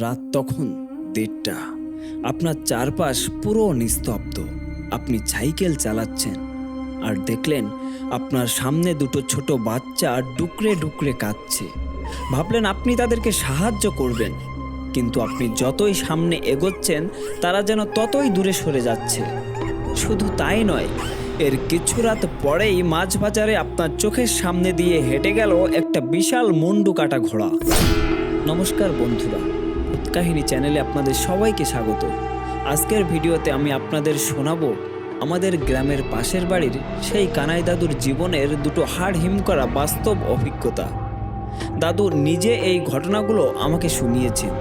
রাত তখন ১:৩০। আপনার চারপাশ পুরো নিস্তব্ধ। আপনি সাইকেল চালাচ্ছেন আর দেখলেন আপনার সামনে দুটো ছোট বাচ্চা ডুকরে ডুকরে কাঁদছে। ভাবলেন আপনি তাদেরকে সাহায্য করবেন, কিন্তু আপনি যতই সামনে এগোচ্ছেন তারা যেন ততই দূরে সরে যাচ্ছে। শুধু তাই নয়, এর কিছু রাত পরেই মাঝ বাজারে আপনার চোখের সামনে দিয়ে হেঁটে গেল একটা বিশাল মুন্ডু কাটা ঘোড়া। নমস্কার বন্ধুরা, ভূতকাহিনী চ্যানেলে আপনাদের সবাইকে স্বাগত। আজকের ভিডিওতে আমি আপনাদের শোনাবো আমাদের গ্রামের পাশের বাড়ির সেই কানাই দাদুর জীবনের দুটো হাড় হিম করা বাস্তব অভিজ্ঞতা। দাদু নিজে এই ঘটনাগুলো আমাকে শুনিয়েছেন,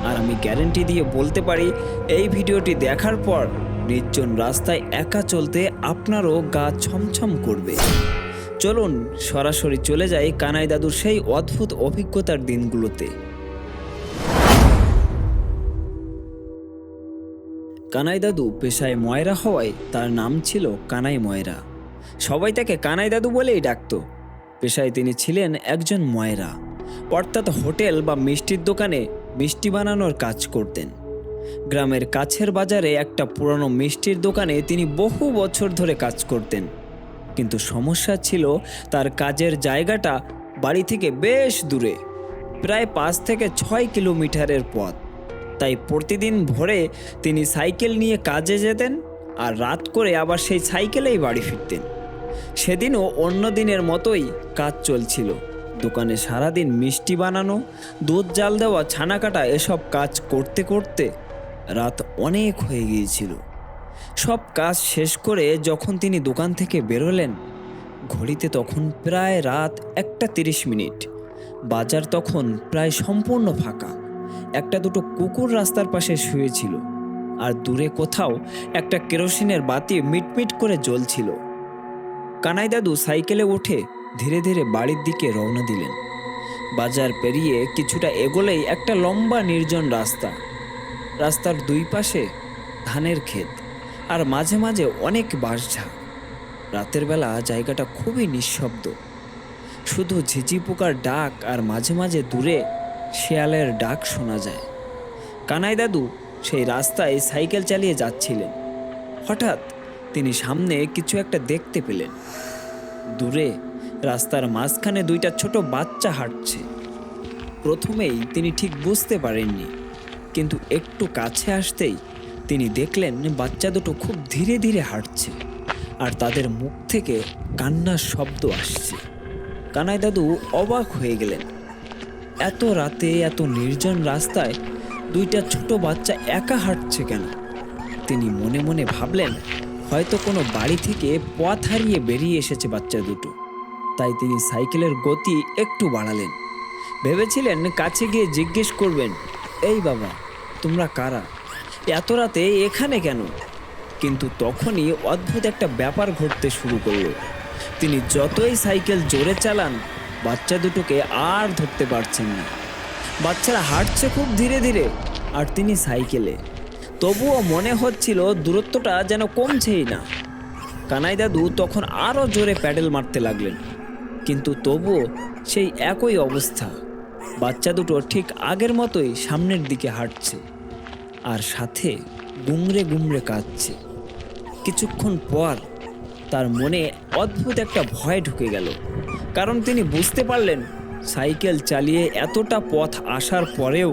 আর আমি গ্যারেন্টি দিয়ে বলতে পারি এই ভিডিওটি দেখার পর নির্জন রাস্তায় একা চলতে আপনারও গা ছমছম করবে। চলুন সরাসরি চলে যাই কানাই দাদুর সেই অদ্ভুত অভিজ্ঞতার দিনগুলোতে। কানাই দাদু পেশায় ময়রা হওয়ায় তার নাম ছিল কানাই ময়রা। সবাই তাকে কানাই দাদু বলেই ডাকত। পেশায় তিনি ছিলেন একজন ময়রা, অর্থাৎ হোটেল বা মিষ্টির দোকানে মিষ্টি বানানোর কাজ করতেন। গ্রামের কাছের বাজারে একটা পুরনো মিষ্টির দোকানে তিনি বহু বছর ধরে কাজ করতেন, কিন্তু সমস্যা ছিল তার কাজের জায়গাটা বাড়ি থেকে বেশ দূরে, প্রায় 5 থেকে 6 কিলোমিটারের পথ। তাই প্রতিদিন ভোরে তিনি সাইকেল নিয়ে কাজে যেতেন আর রাত করে আবার সেই সাইকেলেই বাড়ি ফিরতেন। সেদিনও অন্য দিনের মতোই কাজ চলছিল। দোকানে সারাদিন মিষ্টি বানানো, দুধ জাল দেওয়া, ছানা কাটা এসব কাজ করতে করতে রাত অনেক হয়ে গিয়েছিল। সব কাজ শেষ করে যখন তিনি দোকান থেকে বেরোলেন, ঘড়িতে তখন প্রায় রাত 1:30। বাজার তখন প্রায় সম্পূর্ণ ফাঁকা। একটা দুটো কুকুর রাস্তার পাশে শুয়েছিল, আর দূরে কোথাও একটা কেরোসিনের বাতি মিটমিট করে জ্বলছিল। কানাই দাদু সাইকেলে উঠে ধীরে ধীরে বাড়ির দিকে রওনা দিলেন। বাজার পেরিয়ে কিছুটা এগোলেই একটা লম্বা নির্জন রাস্তা। রাস্তার দুই পাশে ধানের ক্ষেত, আর মাঝে মাঝে অনেক বাঁশঝাড়। রাতের বেলা জায়গাটা খুবই নিঃশব্দ, শুধু ঝিঝি পোকার ডাক আর মাঝে মাঝে দূরে শেয়ালের ডাক শোনা যায়। কানাই দাদু সেই রাস্তায় সাইকেল চালিয়ে যাচ্ছিলেন। হঠাৎ তিনি সামনে কিছু একটা দেখতে পেলেন। দূরে রাস্তার মাঝখানে দুইটা ছোট বাচ্চা হাঁটছে। প্রথমেই তিনি ঠিক বুঝতে পারেননি, কিন্তু একটু কাছে আসতেই তিনি দেখলেন বাচ্চা দুটো খুব ধীরে ধীরে হাঁটছে, আর তাদের মুখ থেকে কান্নার শব্দ আসছে। কানাই দাদু অবাক হয়ে গেলেন। এত রাতে এত নির্জন রাস্তায় দুইটা ছোট বাচ্চা একা হাঁটছে কেন? তিনি মনে মনে ভাবলেন, হয়তো কোনো বাড়ি থেকে পথ হারিয়ে বেরিয়ে এসেছে বাচ্চা দুটো। তাই তিনি সাইকেলের গতি একটু বাড়ালেন। ভেবেছিলেন কাছে গিয়ে জিজ্ঞেস করবেন, এই বাবা, তোমরা কারা? এত রাতে এখানে কেন? কিন্তু তখনই অদ্ভুত একটা ব্যাপার ঘটতে শুরু করলো। তিনি যতই সাইকেল জোরে চালান, বাচ্চা দুটোকে আর ধরতে পারছেন না। বাচ্চারা হাঁটছে খুব ধীরে ধীরে, আর তিনি সাইকেলে। তবুও মনে হচ্ছিল দূরত্বটা যেন কমছেই না। কানাই দাদু তখন আরও জোরে প্যাডেল মারতে লাগলেন, কিন্তু তবুও সেই একই অবস্থা। বাচ্চা দুটো ঠিক আগের মতোই সামনের দিকে হাঁটছে, আর সাথে গুমড়ে গুমড়ে কাঁদছে। কিছুক্ষণ পর তার মনে অদ্ভুত একটা ভয় ঢুকে গেল, কারণ তিনি বুঝতে পারলেন সাইকেল চালিয়ে এতটা পথ আসার পরেও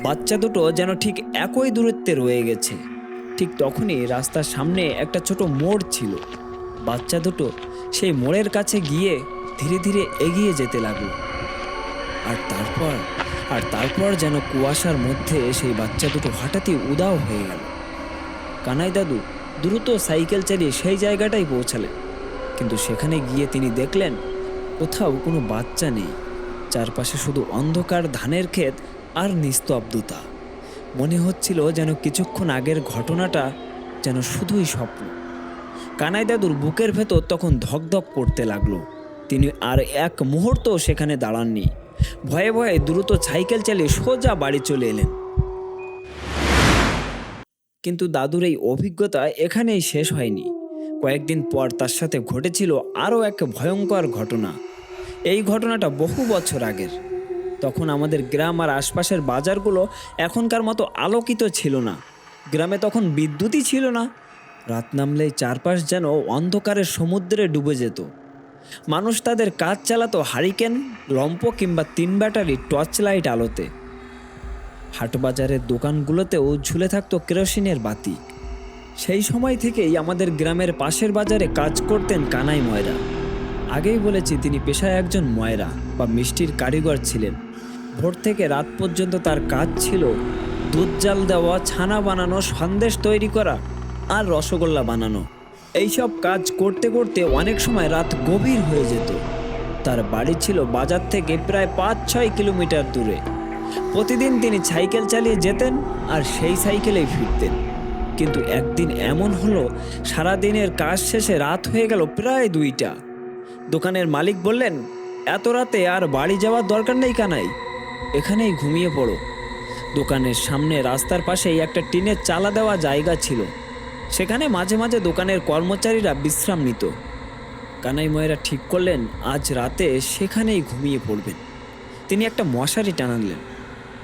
বাচ্চা দুটো যেন ঠিক একই দূরত্বে রয়ে গেছে। ঠিক তখনই রাস্তার সামনে একটা ছোট মোড় ছিল। বাচ্চা দুটো সেই মোড়ের কাছে গিয়ে ধীরে ধীরে এগিয়ে যেতে লাগলো। আর তারপর যেন কুয়াশার মধ্যে সেই বাচ্চা দুটো হঠাৎই উধাও হয়ে গেল। কানাই দাদু দ্রুত সাইকেল চালিয়ে সেই জায়গাটাই পৌঁছালেন, কিন্তু সেখানে গিয়ে তিনি দেখলেন কোথাও কোনো বাচ্চা নেই। চারপাশে শুধু অন্ধকার, ধানের ক্ষেত আর নিস্তব্ধতা। মনে হচ্ছিল যেন কিছুক্ষণ আগের ঘটনাটা যেন শুধুই স্বপ্ন। কানাই দাদুর বুকের ভেতর তখন ধকধক করতে লাগলো। তিনি আর এক মুহূর্ত সেখানে দাঁড়াননি। ভয়ে ভয়ে দ্রুত সাইকেল চালিয়ে সোজা বাড়ি চলে এলেন। কিন্তু দাদুর এই অভিজ্ঞতা এখানেই শেষ হয়নি। কয়েকদিন পর তার সাথে ঘটেছিল আরও এক ভয়ঙ্কর ঘটনা। এই ঘটনাটা বহু বছর আগের। তখন আমাদের গ্রাম আর আশপাশের বাজারগুলো এখনকার মতো আলোকিত ছিল না। গ্রামে তখন বিদ্যুৎই ছিল না। রাত নামলেই চারপাশ যেন অন্ধকারের সমুদ্রে ডুবে যেত। মানুষ তাদের কাজ চালাতো হারিকেন, লম্প কিংবা 3 ব্যাটারি টর্চ লাইট আলোতে। হাটবাজারের দোকানগুলোতেও ঝুলে থাকতো কেরোসিনের বাতি। সেই সময় থেকেই আমাদের গ্রামের পাশের বাজারে কাজ করতেন কানাই ময়রা। আগেই বলেছি, তিনি পেশায় একজন ময়রা বা মিষ্টির কারিগর ছিলেন। ভোর থেকে রাত পর্যন্ত তার কাজ ছিল দুধ জাল দেওয়া, ছানা বানানো, সন্দেশ তৈরি করা আর রসগোল্লা বানানো। এইসব কাজ করতে করতে অনেক সময় রাত গভীর হয়ে যেত। তার বাড়ি ছিল বাজার থেকে প্রায় 5-6 কিলোমিটার দূরে। প্রতিদিন তিনি সাইকেল চালিয়ে যেতেন আর সেই সাইকেলেই ফিরতেন। কিন্তু একদিন এমন হলো, সারাদিনের কাজ শেষে রাত হয়ে গেল প্রায় 2টা। দোকানের মালিক বললেন, এত রাতে আর বাড়ি যাওয়ার দরকার নেই কানাই, এখানেই ঘুমিয়ে পড়ো। দোকানের সামনে রাস্তার পাশেই একটা টিনের চালা দেওয়া জায়গা ছিল। সেখানে মাঝে মাঝে দোকানের কর্মচারীরা বিশ্রাম নিত। কানাই ময়রা ঠিক করলেন আজ রাতে সেখানেই ঘুমিয়ে পড়বেন। তিনি একটা মশারি টানালেন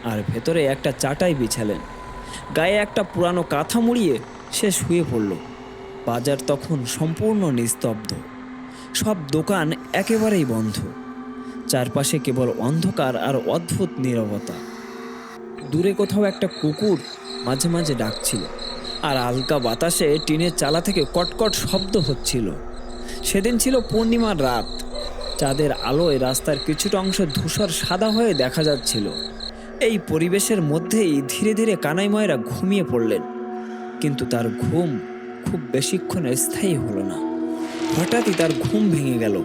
আর ভেতরে একটা চাটাই বিছালেন। গায়ে একটা পুরানো কাঁথা মুড়িয়ে সে শুয়ে পড়ল। বাজার তখন সম্পূর্ণ নিস্তব্ধ। সব দোকান একেবারেই বন্ধ। চারপাশে কেবল অন্ধকার আর অদ্ভুত নীরবতা। দূরে কোথাও একটা কুকুর মাঝে মাঝে ডাকছিল, আর হালকা বাতাসে টিনের চালা থেকে কটকট শব্দ হচ্ছিল। সেদিন ছিল পূর্ণিমার রাত। চাঁদের আলোয় রাস্তার কিছুটা অংশ ধূসর সাদা হয়ে দেখা যাচ্ছিল। এই পরিবেশের মধ্যেই ধীরে ধীরে কানাই ময়রা ঘুমিয়ে পড়লেন। কিন্তু তার ঘুম খুব বেশিক্ষণ স্থায়ী হলো না। হঠাৎই তার ঘুম ভেঙে গেল,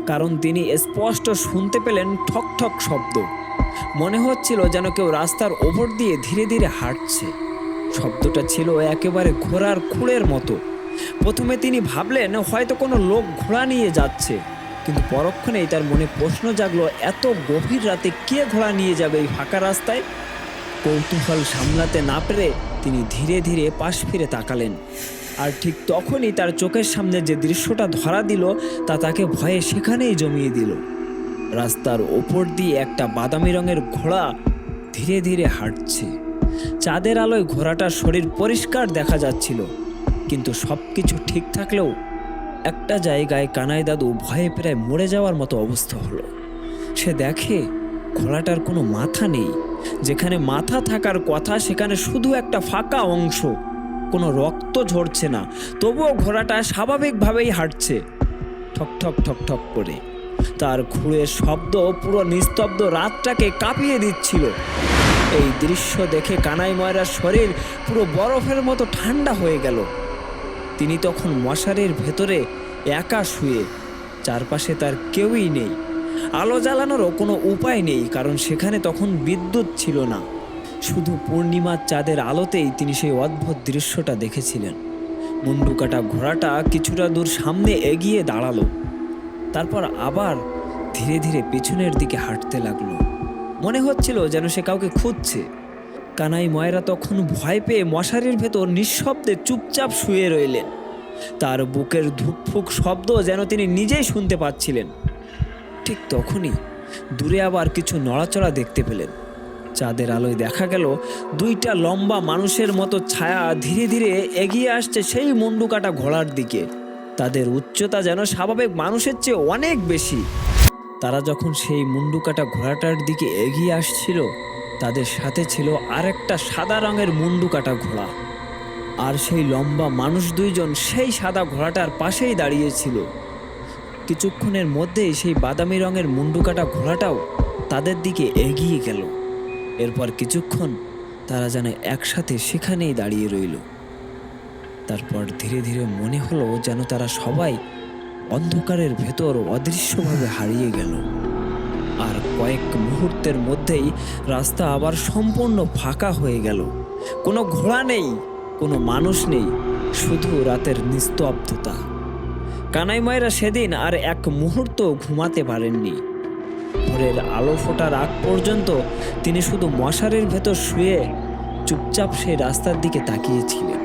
কারণ তিনি স্পষ্ট শুনতে পেলেন ঠক ঠক শব্দ। মনে হচ্ছিল যেন কেউ রাস্তার ওপর দিয়ে ধীরে ধীরে হাঁটছে। শব্দটা ছিল একেবারে ঘোড়ার খুঁড়ের মতো। প্রথমে তিনি ভাবলেন হয়তো কোনো লোক ঘোড়া নিয়ে যাচ্ছে, কিন্তু পরক্ষণেই তার মনে প্রশ্ন জাগলো, এত গভীর রাতে কে ঘোড়া নিয়ে যাবে এই ফাঁকা রাস্তায়? কৌতূহল সামলাতে না পেরে তিনি ধীরে ধীরে পাশ ফিরে তাকালেন। আর ঠিক তখনই তার চোখের সামনে যে দৃশ্যটা ধরা দিল তা তাকে ভয়ে সেখানেই জমিয়ে দিল। রাস্তার ওপর দিয়ে একটা বাদামি রঙের ঘোড়া ধীরে ধীরে হাঁটছে। চাঁদের আলোয় ঘোড়াটার শরীর পরিষ্কার দেখা যাচ্ছিল, কিন্তু সব কিছু ঠিক থাকলেও একটা জায়গায় কানাই দাদু ভয়ে প্রায় মরে যাওয়ার মতো অবস্থা হলো। সে দেখে ঘোড়াটার কোনো মাথা নেই। যেখানে মাথা থাকার কথা সেখানে শুধু একটা ফাঁকা অংশ। কোনো রক্ত ঝরছে না, তবুও ঘোড়াটা স্বাভাবিকভাবেই হাঁটছে, ঠক ঠক ঠক ঠক করে। তার খুঁড়ের শব্দ পুরো নিস্তব্ধ রাতটাকে কাঁপিয়ে দিচ্ছিল। এই দৃশ্য দেখে কানাই ময়রার শরীর পুরো বরফের মতো ঠান্ডা হয়ে গেল। তিনি তখন মশারির ভেতরে একা শুয়ে। চারপাশে তার কেউই নেই। আলো জ্বালানোরও কোনো উপায় নেই, কারণ সেখানে তখন বিদ্যুৎ ছিল না। শুধু পূর্ণিমার চাঁদের আলোতেই তিনি সেই অদ্ভুত দৃশ্যটা দেখেছিলেন। মুন্ডু কাটা ঘোড়াটা কিছুটা দূর সামনে এগিয়ে দাঁড়ালো, তারপর আবার ধীরে ধীরে পিছনের দিকে হাঁটতে লাগলো। মনে হচ্ছিল যেন সে কাউকে খুঁজছে। কানাই ময়রা তখন ভয় পেয়ে মশারির ভেতর নিঃশব্দে চুপচাপ শুয়ে রইলেন। তার বুকের ধুকফুক শব্দ যেন তিনি নিজেই শুনতে পাচ্ছিলেন। ঠিক তখনই দূরে আবার কিছু নড়াচড়া দেখতে পেলেন। চাঁদের আলোয় দেখা গেল 2টা লম্বা মানুষের মতো ছায়া ধীরে ধীরে এগিয়ে আসছে সেই মুন্ডু কাটা ঘোড়ার দিকে। তাদের উচ্চতা যেন স্বাভাবিক মানুষের চেয়ে অনেক বেশি। তারা যখন সেই মুন্ডু কাটা ঘোড়াটার দিকে এগিয়ে আসছিল, তাদের সাথে ছিল আরেকটা সাদা রঙের মুন্ডু কাটা ঘোড়া। আর সেই লম্বা মানুষ 2জন সেই সাদা ঘোড়াটার পাশেই দাঁড়িয়েছিল। কিছুক্ষণের মধ্যেই সেই বাদামি রঙের মুন্ডু কাটা ঘোড়াটাও তাদের দিকে এগিয়ে গেল। এরপর কিছুক্ষণ তারা যেন একসাথে সেখানেই দাঁড়িয়ে রইল। তারপর ধীরে ধীরে মনে হলো যেন তারা সবাই অন্ধকারের ভেতর অদৃশ্যভাবে হারিয়ে গেল। আর কয়েক মুহূর্তের মধ্যেই রাস্তা আবার সম্পূর্ণ ফাঁকা হয়ে গেল। কোনো ঘোড়া নেই, কোনো মানুষ নেই, শুধু রাতের নিস্তব্ধতা। কানাই ময়রা সেদিন আর এক মুহূর্ত ঘুমাতে পারেননি। ভোরের আলো ফোটার আগ পর্যন্ত তিনি শুধু মশারির ভেতর শুয়ে চুপচাপ সেই রাস্তার দিকে তাকিয়েছিলেন।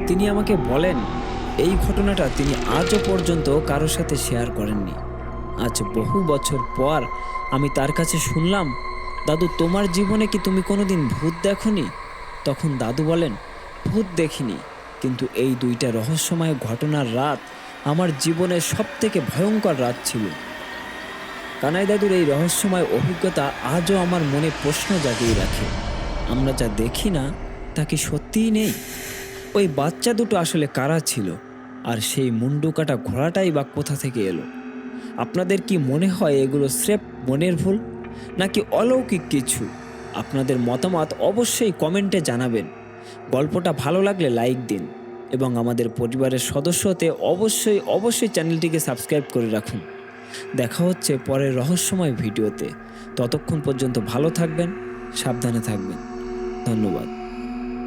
তিনি আমাকে বলেন, এই ঘটনাটা তিনি আজও পর্যন্ত কারোর সাথে শেয়ার করেননি। আজ বহু বছর পর আমি তার কাছে শুনলাম, দাদু তোমার জীবনে কি তুমি কোনোদিন ভূত দেখোনি? তখন দাদু বলেন, ভূত দেখিনি, কিন্তু এই 2টা রহস্যময় ঘটনার রাত আমার জীবনের সবথেকে ভয়ঙ্কর রাত ছিল। কানাই দাদুর এই রহস্যময় অভিজ্ঞতা আজও আমার মনে প্রশ্ন জাগিয়ে রাখে। আমরা যা দেখি না তা কি সত্যিই নেই? ওই বাচ্চা দুটো আসলে কারা ছিল? আর সেই মুন্ডু কাটা ঘোড়াটাই বা কোথা থেকে এলো? আপনাদের কি মনে হয় এগুলো স্রেফ মনের ভুল, নাকি অলৌকিক কিছু? আপনাদের মতামত অবশ্যই কমেন্টে জানাবেন। গল্পটা ভালো লাগলে লাইক দিন এবং আমাদের পরিবারের সদস্য হতে অবশ্যই চ্যানেলটিকে সাবস্ক্রাইব করে রাখুন। দেখা হচ্ছে পরের রহস্যময় ভিডিওতে। ততক্ষণ পর্যন্ত ভালো থাকবেন, সাবধানে থাকবেন। ধন্যবাদ।